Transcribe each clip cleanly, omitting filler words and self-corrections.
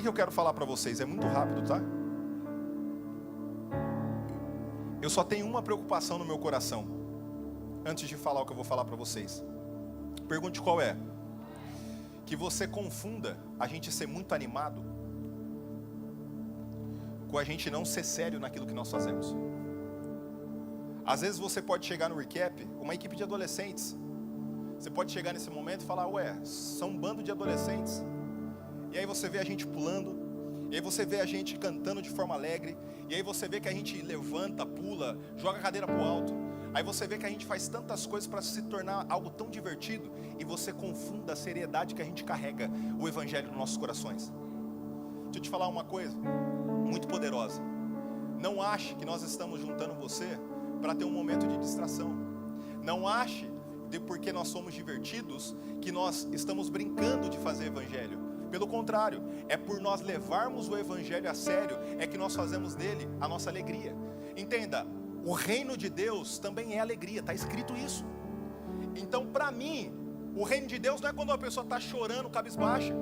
que eu quero falar para vocês? É muito rápido, tá? Eu só tenho uma preocupação no meu coração, antes de falar o que eu vou falar para vocês. Pergunte qual é. Que você confunda a gente ser muito animado com a gente não ser sério naquilo que nós fazemos. Às vezes você pode chegar no recap, uma equipe de adolescentes. Você pode chegar nesse momento e falar, ué, são um bando de adolescentes. E aí você vê a gente pulando, e aí você vê a gente cantando de forma alegre, e aí você vê que a gente levanta, pula, joga a cadeira pro alto. Aí você vê que a gente faz tantas coisas para se tornar algo tão divertido, e você confunda a seriedade que a gente carrega o evangelho nos nossos corações. Deixa eu te falar uma coisa muito poderosa. Não ache que nós estamos juntando você para ter um momento de distração. Não ache, porque nós somos divertidos, que nós estamos brincando de fazer evangelho. Pelo contrário, é por nós levarmos o evangelho a sério, é que nós fazemos dele a nossa alegria. Entenda, o reino de Deus também é alegria, está escrito isso. Então, para mim, o reino de Deus não é quando uma pessoa está chorando, cabisbaixa.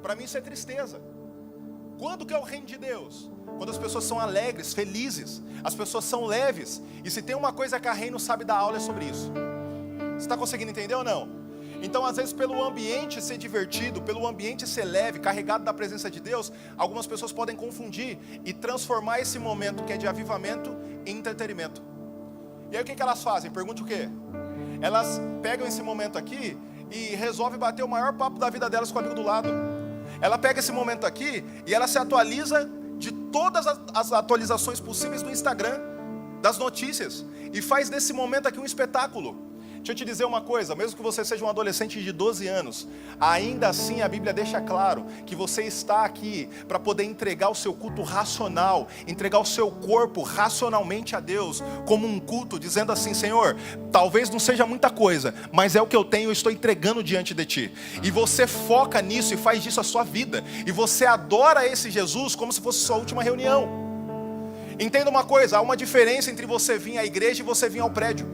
Para mim isso é tristeza. Quando que é o reino de Deus? Quando as pessoas são alegres, felizes, as pessoas são leves. E se tem uma coisa que a Reino sabe dar aula é sobre isso. Você está conseguindo entender ou não? Então, às vezes, pelo ambiente ser divertido, pelo ambiente ser leve, carregado da presença de Deus, algumas pessoas podem confundir e transformar esse momento que é de avivamento em entretenimento. E aí o que elas fazem? Pergunte o quê? Elas pegam esse momento aqui e resolvem bater o maior papo da vida delas com o amigo do lado. Ela pega esse momento aqui e ela se atualiza de todas as atualizações possíveis do Instagram, das notícias, e faz desse momento aqui um espetáculo. Deixa eu te dizer uma coisa, mesmo que você seja um adolescente de 12 anos, ainda assim a Bíblia deixa claro que você está aqui para poder entregar o seu culto racional, entregar o seu corpo racionalmente a Deus, como um culto, dizendo assim, Senhor, talvez não seja muita coisa, mas é o que eu tenho, eu estou entregando diante de Ti. E você foca nisso e faz disso a sua vida, e você adora esse Jesus como se fosse sua última reunião. Entenda uma coisa, há uma diferença entre você vir à igreja e você vir ao prédio.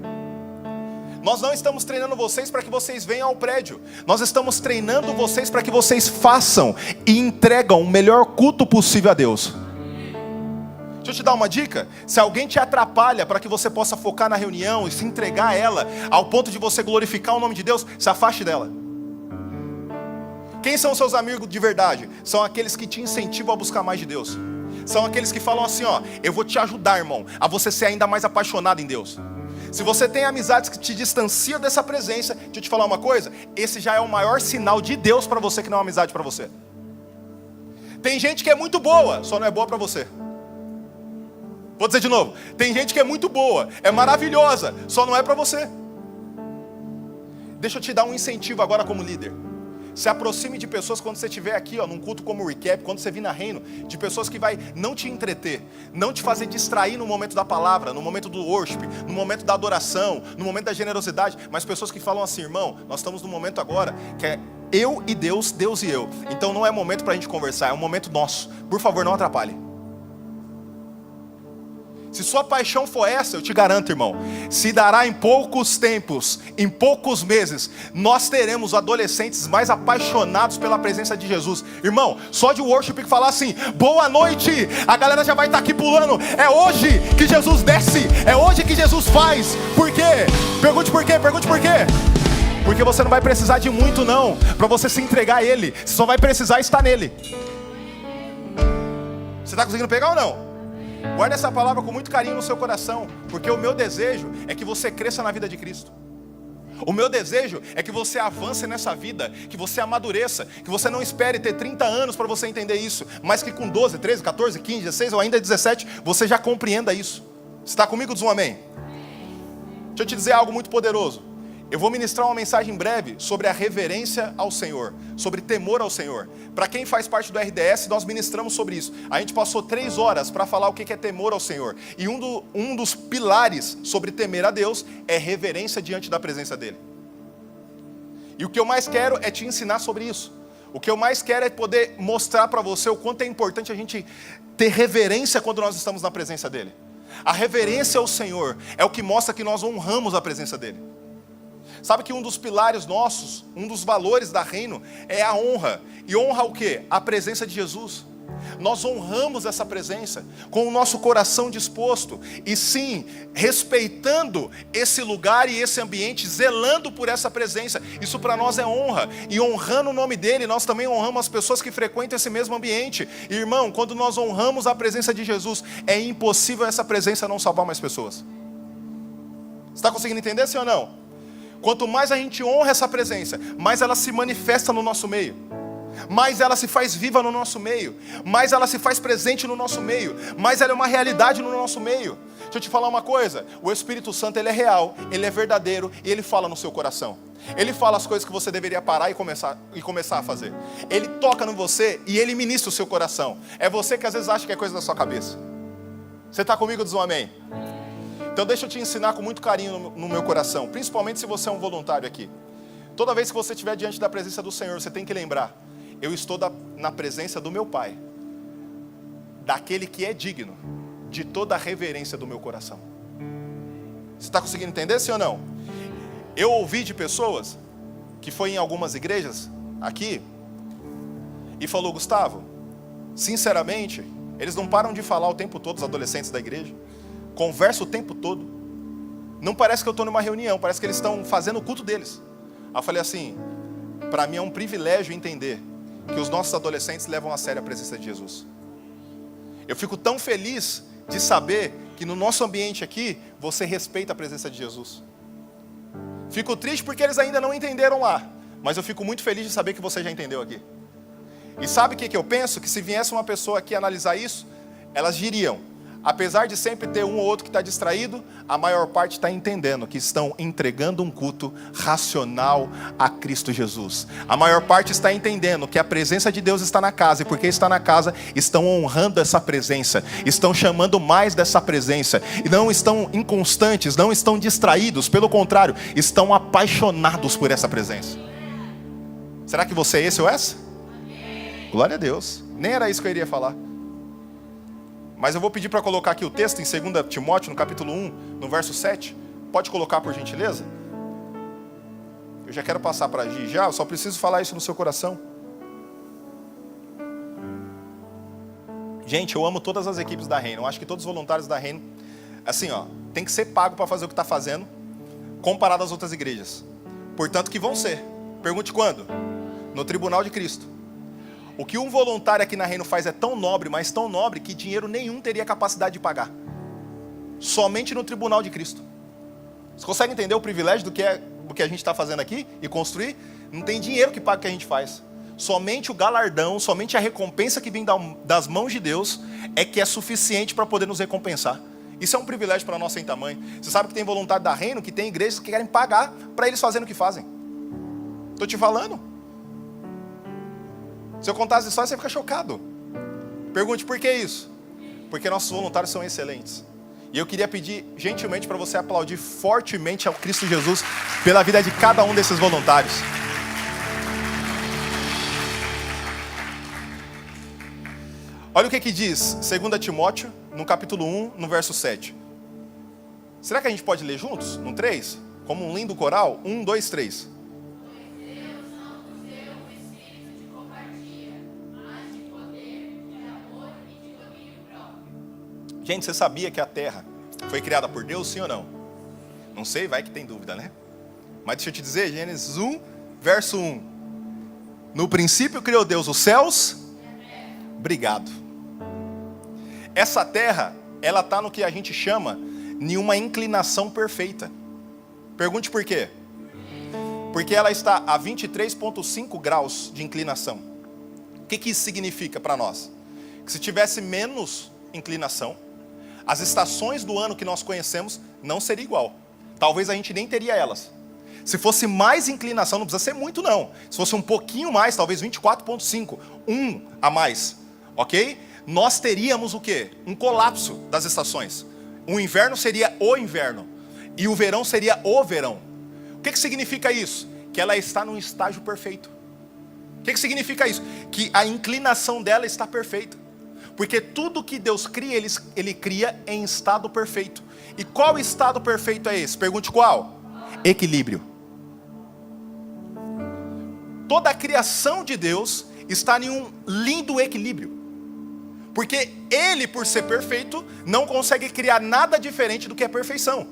Nós não estamos treinando vocês para que vocês venham ao prédio. Nós estamos treinando vocês para que vocês façam e entregam o melhor culto possível a Deus. Deixa eu te dar uma dica. Se alguém te atrapalha para que você possa focar na reunião e se entregar a ela, ao ponto de você glorificar o nome de Deus, se afaste dela. Quem são seus amigos de verdade? São aqueles que te incentivam a buscar mais de Deus. São aqueles que falam assim, ó, eu vou te ajudar, irmão, a você ser ainda mais apaixonado em Deus. Se você tem amizades que te distanciam dessa presença, deixa eu te falar uma coisa, esse já é o maior sinal de Deus para você que não é uma amizade para você. Tem gente que é muito boa, só não é boa para você. Vou dizer de novo, tem gente que é muito boa, é maravilhosa, só não é para você. Deixa eu te dar um incentivo agora como líder. Se aproxime de pessoas quando você estiver aqui, ó, num culto como o Recap, quando você vir na Reino, de pessoas que vai não te entreter, não te fazer distrair no momento da palavra, no momento do worship, no momento da adoração, no momento da generosidade, mas pessoas que falam assim, irmão, nós estamos num momento agora que é eu e Deus, Deus e eu. Então não é momento para a gente conversar, é um momento nosso. Por favor, não atrapalhe. Se sua paixão for essa, eu te garanto, irmão, se dará em poucos tempos, em poucos meses, nós teremos adolescentes mais apaixonados pela presença de Jesus. Irmão, só de worship falar assim, boa noite, a galera já vai estar aqui pulando. É hoje que Jesus desce, é hoje que Jesus faz. Por quê? Pergunte por quê, pergunte por quê. Porque você não vai precisar de muito não, para você se entregar a Ele. Você só vai precisar estar nele. Você está conseguindo pegar ou não? Guarde essa palavra com muito carinho no seu coração, porque o meu desejo é que você cresça na vida de Cristo. O meu desejo é que você avance nessa vida, que você amadureça, que você não espere ter 30 anos para você entender isso, mas que com 12, 13, 14, 15, 16 ou ainda 17, você já compreenda isso. Você está comigo? Diz um amém. Deixa eu te dizer algo muito poderoso. Eu vou ministrar uma mensagem breve sobre a reverência ao Senhor, sobre temor ao Senhor. Para quem faz parte do RDS, nós ministramos sobre isso. A gente passou 3 horas para falar o que é temor ao Senhor. E um dos pilares sobre temer a Deus é reverência diante da presença dEle. E o que eu mais quero é te ensinar sobre isso. O que eu mais quero é poder mostrar para você o quanto é importante a gente ter reverência quando nós estamos na presença dEle. A reverência ao Senhor é o que mostra que nós honramos a presença dEle. Sabe que um dos pilares nossos, um dos valores da Reino é a honra. E honra o quê? A presença de Jesus. Nós honramos essa presença com o nosso coração disposto. E sim, respeitando esse lugar e esse ambiente, zelando por essa presença. Isso para nós é honra. E honrando o nome dele, nós também honramos as pessoas que frequentam esse mesmo ambiente. E, irmão, quando nós honramos a presença de Jesus, é impossível essa presença não salvar mais pessoas. Você está conseguindo entender, sim ou não? Quanto mais a gente honra essa presença, mais ela se manifesta no nosso meio, mais ela se faz viva no nosso meio, mais ela se faz presente no nosso meio, mais ela é uma realidade no nosso meio. Deixa eu te falar uma coisa, o Espírito Santo ele é real, ele é verdadeiro e ele fala no seu coração. Ele fala as coisas que você deveria parar e começar a fazer. Ele toca no você e ele ministra o seu coração. É você que às vezes acha que é coisa da sua cabeça. Você está comigo? Diz um amém. Então deixa eu te ensinar com muito carinho no meu coração, principalmente se você é um voluntário aqui. Toda vez que você estiver diante da presença do Senhor, você tem que lembrar, eu estou na presença do meu Pai, daquele que é digno de toda a reverência do meu coração. Você está conseguindo entender, sim ou não? Eu ouvi de pessoas que foi em algumas igrejas aqui e falou, Gustavo, sinceramente, eles não param de falar o tempo todo, os adolescentes da igreja. Conversa o tempo todo. Não parece que eu estou numa reunião, parece que eles estão fazendo o culto deles. Aí eu falei assim, para mim é um privilégio entender que os nossos adolescentes levam a sério a presença de Jesus. Eu fico tão feliz de saber que no nosso ambiente aqui, você respeita a presença de Jesus. Fico triste porque eles ainda não entenderam lá, mas eu fico muito feliz de saber que você já entendeu aqui. E sabe o que eu penso? Que se viesse uma pessoa aqui analisar isso, elas diriam, apesar de sempre ter um ou outro que está distraído, a maior parte está entendendo que estão entregando um culto racional a Cristo Jesus. A maior parte está entendendo que a presença de Deus está na casa, e porque está na casa, estão honrando essa presença, estão chamando mais dessa presença, e não estão inconstantes, não estão distraídos, pelo contrário, estão apaixonados por essa presença. Será que você é esse ou essa? Glória a Deus, nem era isso que eu iria falar. Mas eu vou pedir para colocar aqui o texto em 2 Timóteo, no capítulo 1, no verso 7. Pode colocar, por gentileza? Eu já quero passar para Gi já, eu só preciso falar isso no seu coração. Gente, eu amo todas as equipes da Reino. Eu acho que todos os voluntários da Reino, assim, ó, tem que ser pago para fazer o que está fazendo, comparado às outras igrejas. Portanto, que vão ser. Pergunte quando? No tribunal de Cristo. O que um voluntário aqui na Reino faz é tão nobre, mas tão nobre, que dinheiro nenhum teria capacidade de pagar. Somente no tribunal de Cristo. Você consegue entender o privilégio do que a gente está fazendo aqui e construir? Não tem dinheiro que pague o que a gente faz. Somente o galardão, somente a recompensa que vem das mãos de Deus é que é suficiente para poder nos recompensar. Isso é um privilégio para nós sem tamanho. Você sabe que tem voluntário da Reino, que tem igrejas que querem pagar para eles fazerem o que fazem. Estou te falando. Se eu contar as histórias, você fica chocado. Pergunte, por que isso? Porque nossos voluntários são excelentes. E eu queria pedir gentilmente para você aplaudir fortemente ao Cristo Jesus pela vida de cada um desses voluntários. Olha o que diz 2 Timóteo, no capítulo 1, no verso 7. Será que a gente pode ler juntos? No 3? Como um lindo coral? 1, 2, 3. Gente, você sabia que a terra foi criada por Deus, sim ou não? Não sei, vai que tem dúvida, né? Mas deixa eu te dizer, Gênesis 1, verso 1. No princípio criou Deus os céus. Obrigado. Essa terra, ela está no que a gente chama de uma inclinação perfeita. Pergunte por quê? Porque ela está a 23,5 graus de inclinação. O que isso significa para nós? Que se tivesse menos inclinação, as estações do ano que nós conhecemos não seria igual. Talvez a gente nem teria elas. Se fosse mais inclinação, não precisa ser muito não. Se fosse um pouquinho mais, talvez 24,5, 1 a mais, ok? Nós teríamos o quê? Um colapso das estações. O inverno seria o inverno e o verão seria o verão. O que significa isso? Que ela está num estágio perfeito. O que significa isso? Que a inclinação dela está perfeita. Porque tudo que Deus cria, Ele cria em estado perfeito. E qual estado perfeito é esse? Pergunte qual? Equilíbrio. toda a criação de Deus está em um lindo equilíbrio. Porque Ele, por ser perfeito, não consegue criar nada diferente do que é perfeição.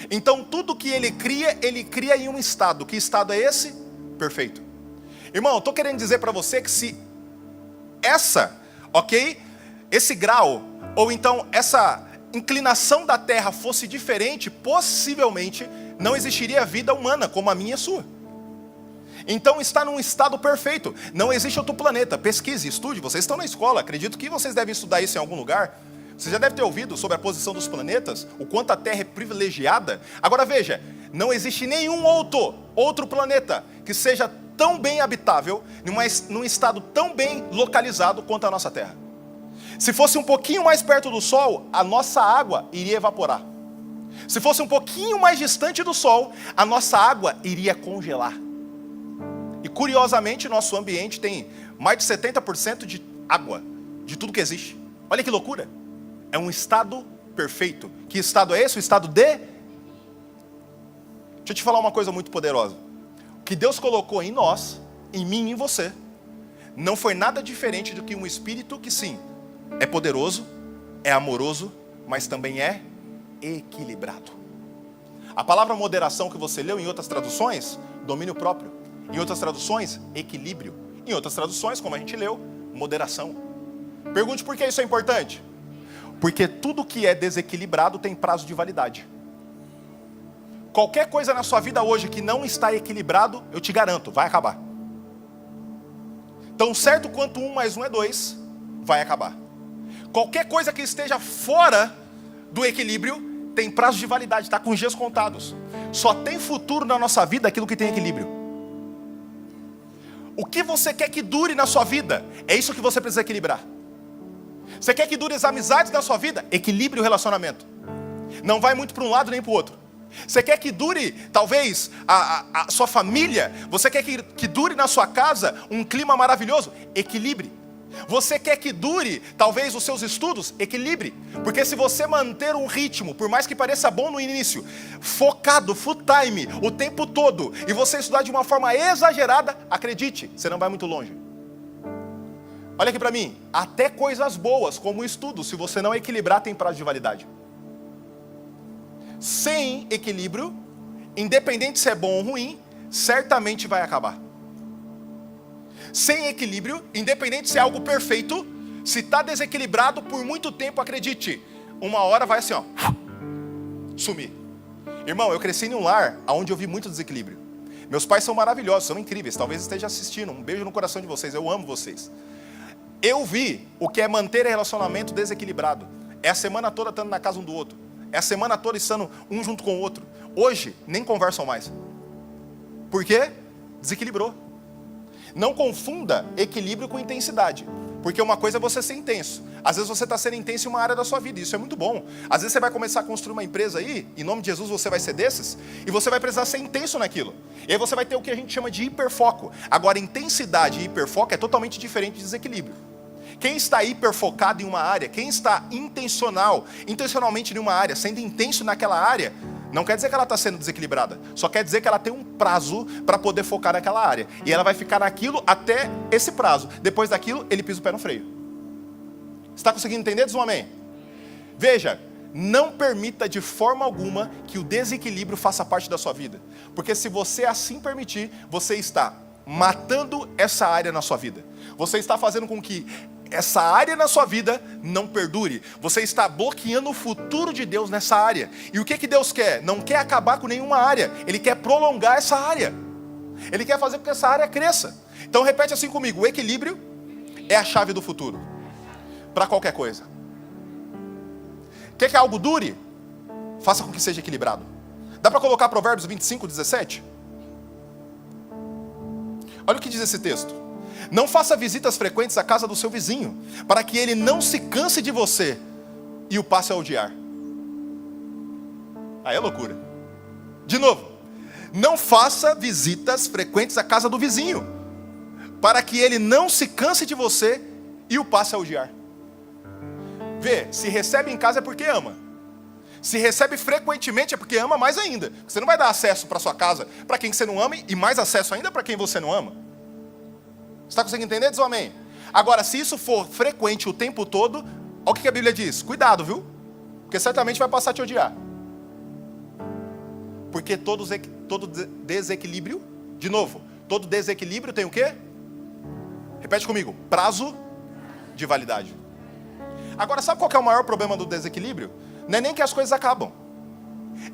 Então tudo que Ele cria em um estado. Que estado é esse? Perfeito. Irmão, eu estou querendo dizer para você que se esse grau, ou então essa inclinação da Terra fosse diferente, possivelmente não existiria vida humana como a minha e a sua. Então está num estado perfeito. Não existe outro planeta. Pesquise, estude. Vocês estão na escola. Acredito que vocês devem estudar isso em algum lugar. Você já deve ter ouvido sobre a posição dos planetas, o quanto a Terra é privilegiada. Agora veja, não existe nenhum outro planeta que seja tão bem habitável, num estado tão bem localizado quanto a nossa Terra. Se fosse um pouquinho mais perto do Sol, a nossa água iria evaporar. Se fosse um pouquinho mais distante do Sol, a nossa água iria congelar. E curiosamente, nosso ambiente tem mais de 70% de água, de tudo que existe. Olha que loucura. É um estado perfeito. Que estado é esse? O estado de... Deixa eu te falar uma coisa muito poderosa. O que Deus colocou em nós, em mim e em você, não foi nada diferente do que um espírito que sim, é poderoso, é amoroso, mas também é equilibrado. A palavra moderação que você leu em outras traduções, domínio próprio. Em outras traduções, equilíbrio. Em outras traduções, como a gente leu, moderação. Pergunte por que isso é importante. Porque tudo que é desequilibrado tem prazo de validade. Qualquer coisa na sua vida hoje que não está equilibrado, eu te garanto, vai acabar. Tão certo quanto 1 mais 1 é 2, vai acabar. Qualquer coisa que esteja fora do equilíbrio, tem prazo de validade, está com os dias contados. Só tem futuro na nossa vida aquilo que tem equilíbrio. O que você quer que dure na sua vida, é isso que você precisa equilibrar. Você quer que dure as amizades na sua vida? Equilibre o relacionamento. Não vai muito para um lado nem para o outro. Você quer que dure, talvez, a sua família? Você quer que dure na sua casa um clima maravilhoso? Equilibre. Você quer que dure, talvez, os seus estudos? Equilibre. Porque se você manter um ritmo, por mais que pareça bom no início, focado, full time, o tempo todo, e você estudar de uma forma exagerada, acredite, você não vai muito longe. Olha aqui para mim, até coisas boas, como o estudo, se você não equilibrar, tem prazo de validade. Sem equilíbrio, independente se é bom ou ruim, certamente vai acabar. Sem equilíbrio, independente se é algo perfeito, se está desequilibrado por muito tempo, acredite, uma hora vai assim, ó, sumir. Irmão, eu cresci em um lar onde eu vi muito desequilíbrio. Meus pais são maravilhosos, são incríveis, talvez esteja assistindo, um beijo no coração de vocês, eu amo vocês. Eu vi o que é manter relacionamento desequilibrado. É a semana toda estando na casa um do outro. É a semana toda estando um junto com o outro. Hoje, nem conversam mais. Por quê? Desequilibrou. Não confunda equilíbrio com intensidade. Porque uma coisa é você ser intenso. Às vezes você está sendo intenso em uma área da sua vida. Isso é muito bom. Às vezes você vai começar a construir uma empresa aí. Em nome de Jesus você vai ser desses. E você vai precisar ser intenso naquilo. E aí você vai ter o que a gente chama de hiperfoco. Agora, intensidade e hiperfoco é totalmente diferente de desequilíbrio. Quem está hiperfocado em uma área, quem está intencionalmente em uma área, sendo intenso naquela área, não quer dizer que ela está sendo desequilibrada. Só quer dizer que ela tem um prazo para poder focar naquela área. E ela vai ficar naquilo até esse prazo. Depois daquilo, ele pisa o pé no freio. Você está conseguindo entender? Diz um amém. Veja, não permita de forma alguma que o desequilíbrio faça parte da sua vida. Porque se você assim permitir, você está matando essa área na sua vida. Você está fazendo com que essa área na sua vida não perdure. Você está bloqueando o futuro de Deus nessa área. E o que Deus quer? Não quer acabar com nenhuma área. Ele quer prolongar essa área. Ele quer fazer com que essa área cresça. Então repete assim comigo. O equilíbrio é a chave do futuro. Para qualquer coisa. Quer que algo dure? Faça com que seja equilibrado. Dá para colocar Provérbios 25, 17? Olha o que diz esse texto. Não faça visitas frequentes à casa do seu vizinho, para que ele não se canse de você e o passe a odiar. Aí é loucura. De novo, não faça visitas frequentes à casa do vizinho, para que ele não se canse de você e o passe a odiar. Vê, se recebe em casa é porque ama. Se recebe frequentemente é porque ama mais ainda. Você não vai dar acesso para sua casa para quem você não ama e mais acesso ainda para quem você não ama. Você está conseguindo entender? Diz um amém. Agora, se isso for frequente o tempo todo, olha o que a Bíblia diz. Cuidado, viu? Porque certamente vai passar a te odiar. Porque todo desequilíbrio, de novo, todo desequilíbrio tem o quê? Repete comigo. Prazo de validade. Agora, sabe qual que é o maior problema do desequilíbrio? Não é nem que as coisas acabam.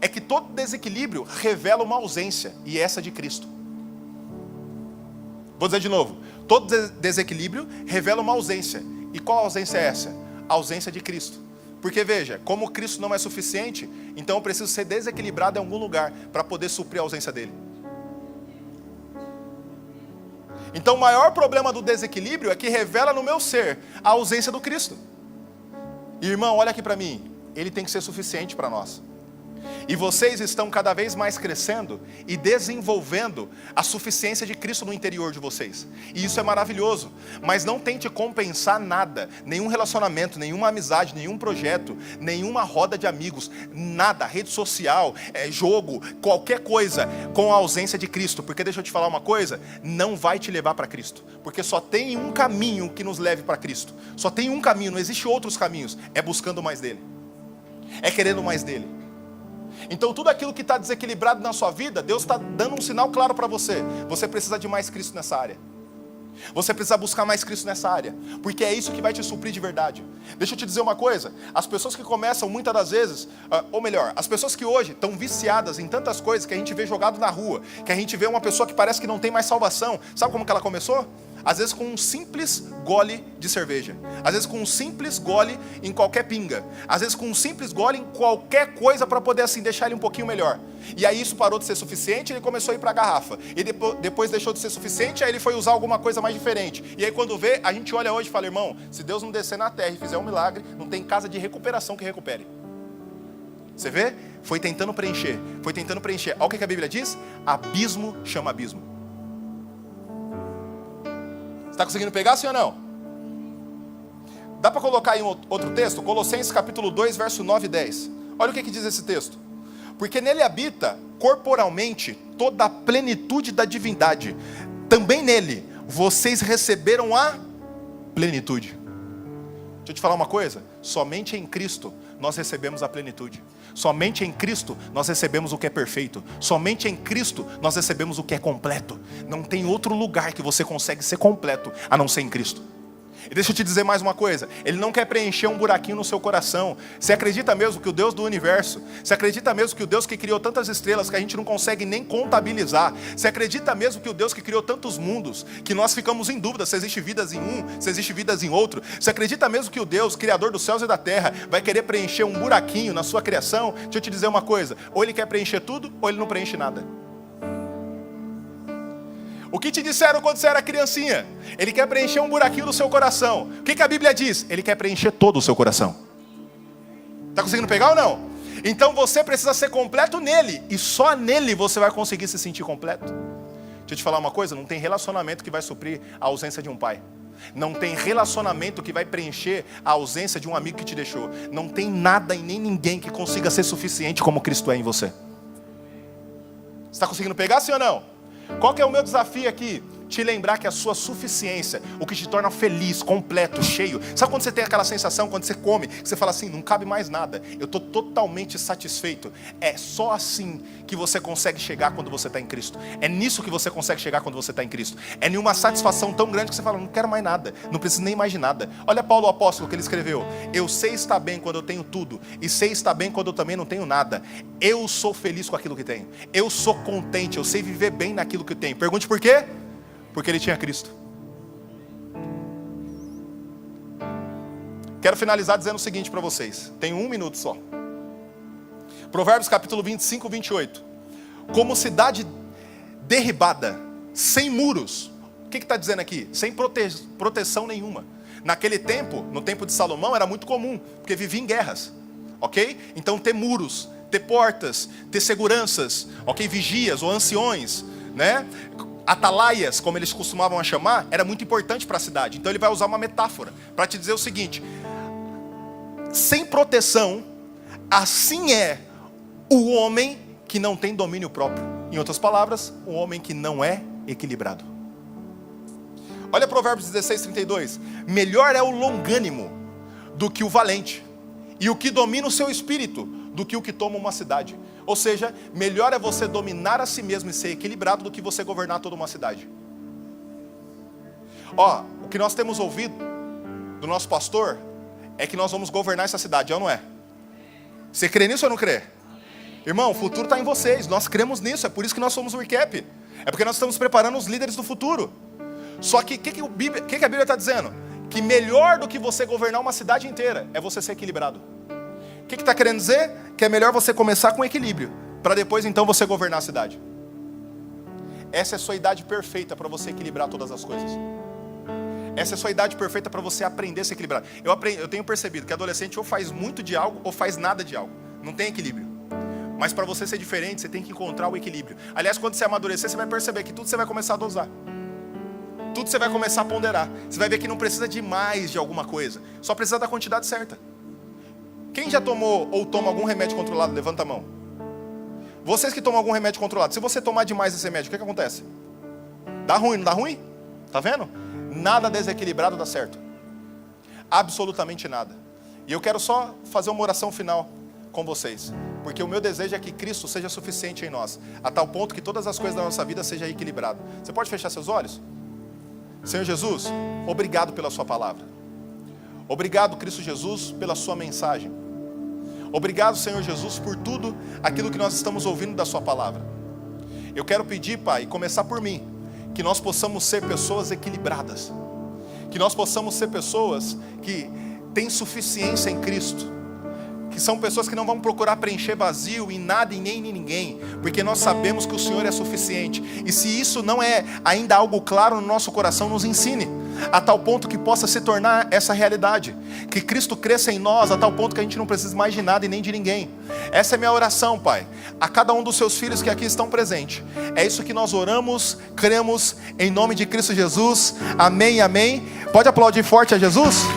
É que todo desequilíbrio revela uma ausência, e essa de Cristo. Vou dizer de novo. Todo desequilíbrio revela uma ausência. E qual ausência é essa? A ausência de Cristo. Porque veja, como Cristo não é suficiente, então eu preciso ser desequilibrado em algum lugar para poder suprir a ausência dele. Então o maior problema do desequilíbrio é que revela no meu ser a ausência do Cristo. Irmão, olha aqui para mim, ele tem que ser suficiente para nós. E vocês estão cada vez mais crescendo e desenvolvendo a suficiência de Cristo no interior de vocês. E isso é maravilhoso. Mas não tente compensar nada, nenhum relacionamento, nenhuma amizade, nenhum projeto, nenhuma roda de amigos, nada, rede social, jogo, qualquer coisa, com a ausência de Cristo. Porque deixa eu te falar uma coisa, não vai te levar para Cristo. Porque só tem um caminho que nos leve para Cristo. Só tem um caminho, não existe outros caminhos. É buscando mais dele. É querendo mais dele. Então tudo aquilo que está desequilibrado na sua vida, Deus está dando um sinal claro para você. Você precisa de mais Cristo nessa área. Você precisa buscar mais Cristo nessa área. Porque é isso que vai te suprir de verdade. Deixa eu te dizer uma coisa. As pessoas que começam muitas das vezes, ou melhor, as pessoas que hoje estão viciadas em tantas coisas que a gente vê jogado na rua, que a gente vê uma pessoa que parece que não tem mais salvação. Sabe como que ela começou? Às vezes com um simples gole de cerveja. Às vezes com um simples gole em qualquer pinga. Às vezes com um simples gole em qualquer coisa para poder assim deixar ele um pouquinho melhor. E aí isso parou de ser suficiente, ele começou a ir para a garrafa. E depois deixou de ser suficiente, aí ele foi usar alguma coisa mais diferente. E aí quando vê, a gente olha hoje e fala, irmão, se Deus não descer na terra e fizer um milagre, não tem casa de recuperação que recupere. Você vê? Foi tentando preencher. Foi tentando preencher. Olha o que a Bíblia diz? Abismo chama abismo. Está conseguindo pegar, sim ou não? Dá para colocar aí outro texto? Colossenses capítulo 2, verso 9 e 10. Olha o que diz esse texto. Porque nele habita corporalmente toda a plenitude da divindade. Também nele vocês receberam a plenitude. Deixa eu te falar uma coisa. Somente em Cristo nós recebemos a plenitude. Somente em Cristo nós recebemos o que é perfeito. Somente em Cristo nós recebemos o que é completo. Não tem outro lugar que você consegue ser completo a não ser em Cristo. E deixa eu te dizer mais uma coisa. Ele não quer preencher um buraquinho no seu coração. Você acredita mesmo que o Deus do universo, você acredita mesmo que o Deus que criou tantas estrelas que a gente não consegue nem contabilizar, você acredita mesmo que o Deus que criou tantos mundos, que nós ficamos em dúvida se existe vidas em um, se existe vidas em outro, você acredita mesmo que o Deus, criador dos céus e da terra, vai querer preencher um buraquinho na sua criação? Deixa eu te dizer uma coisa, ou ele quer preencher tudo, ou ele não preenche nada. O que te disseram quando você era criancinha? Ele quer preencher um buraquinho do seu coração. O que a Bíblia diz? Ele quer preencher todo o seu coração. Está conseguindo pegar ou não? Então você precisa ser completo nele. E só nele você vai conseguir se sentir completo. Deixa eu te falar uma coisa. Não tem relacionamento que vai suprir a ausência de um pai. Não tem relacionamento que vai preencher a ausência de um amigo que te deixou. Não tem nada e nem ninguém que consiga ser suficiente como Cristo é em você. Você está conseguindo pegar, sim ou não? Qual que é o meu desafio aqui? Te lembrar que a sua suficiência, o que te torna feliz, completo, cheio. Sabe quando você tem aquela sensação, quando você come, que você fala assim, não cabe mais nada, eu estou totalmente satisfeito. É só assim que você consegue chegar quando você está em Cristo. É nisso que você consegue chegar quando você está em Cristo. É em uma satisfação tão grande que você fala, não quero mais nada, não preciso nem mais de nada. Olha Paulo o apóstolo que ele escreveu, eu sei estar bem quando eu tenho tudo, e sei estar bem quando eu também não tenho nada. Eu sou feliz com aquilo que tenho. Eu sou contente, eu sei viver bem naquilo que tenho. Pergunte por quê? Porque ele tinha Cristo. Quero finalizar dizendo o seguinte para vocês. Tenho 1 minuto só. Provérbios capítulo 25, 28. Como cidade derribada, sem muros. O que está dizendo aqui? Sem proteção nenhuma. Naquele tempo, no tempo de Salomão, era muito comum, porque vivia em guerras. Ok? Então ter muros, ter portas, ter seguranças, ok? Vigias ou anciões, né? Atalaias, como eles costumavam a chamar, era muito importante para a cidade. Então ele vai usar uma metáfora para te dizer o seguinte: sem proteção, assim é o homem que não tem domínio próprio. Em outras palavras, o homem que não é equilibrado. Olha Provérbios 16:32. Melhor é o longânimo do que o valente, e o que domina o seu espírito do que o que toma uma cidade. Ou seja, melhor é você dominar a si mesmo e ser equilibrado do que você governar toda uma cidade. Ó, o que nós temos ouvido do nosso pastor é que nós vamos governar essa cidade, é ou não é? Você crê nisso ou não crê? Irmão, o futuro está em vocês, nós cremos nisso, é por isso que nós somos o Recap. É porque nós estamos preparando os líderes do futuro. Só que o que a Bíblia está dizendo? Que melhor do que você governar uma cidade inteira é você ser equilibrado. O que está querendo dizer? Que é melhor você começar com equilíbrio, para depois então você governar a cidade. Essa é a sua idade perfeita para você equilibrar todas as coisas. Essa é a sua idade perfeita para você aprender a se equilibrar. Eu tenho percebido que adolescente ou faz muito de algo ou faz nada de algo. Não tem equilíbrio. Mas para você ser diferente, você tem que encontrar o equilíbrio. Aliás, quando você amadurecer, você vai perceber que tudo você vai começar a dosar. Tudo você vai começar a ponderar. Você vai ver que não precisa de mais de alguma coisa. Só precisa da quantidade certa. Quem já tomou ou toma algum remédio controlado? Levanta a mão. Vocês que tomam algum remédio controlado, se você tomar demais esse remédio, o que acontece? Dá ruim, não dá ruim? Tá vendo? Nada desequilibrado dá certo. Absolutamente nada. E eu quero só fazer uma oração final com vocês. Porque o meu desejo é que Cristo seja suficiente em nós, a tal ponto que todas as coisas da nossa vida sejam equilibradas. Você pode fechar seus olhos? Senhor Jesus, obrigado pela sua palavra. Obrigado, Cristo Jesus, pela sua mensagem. Obrigado, Senhor Jesus, por tudo aquilo que nós estamos ouvindo da sua palavra. Eu quero pedir, Pai, e começar por mim, que nós possamos ser pessoas equilibradas. Que nós possamos ser pessoas que têm suficiência em Cristo. Que são pessoas que não vão procurar preencher vazio em nada e nem em ninguém, porque nós sabemos que o Senhor é suficiente. E se isso não é ainda algo claro no nosso coração, nos ensine, a tal ponto que possa se tornar essa realidade. Que Cristo cresça em nós a tal ponto que a gente não precise mais de nada e nem de ninguém. Essa é a minha oração, Pai, a cada um dos seus filhos que aqui estão presentes. É isso que nós oramos, cremos, em nome de Cristo Jesus. Amém, amém. Pode aplaudir forte a Jesus?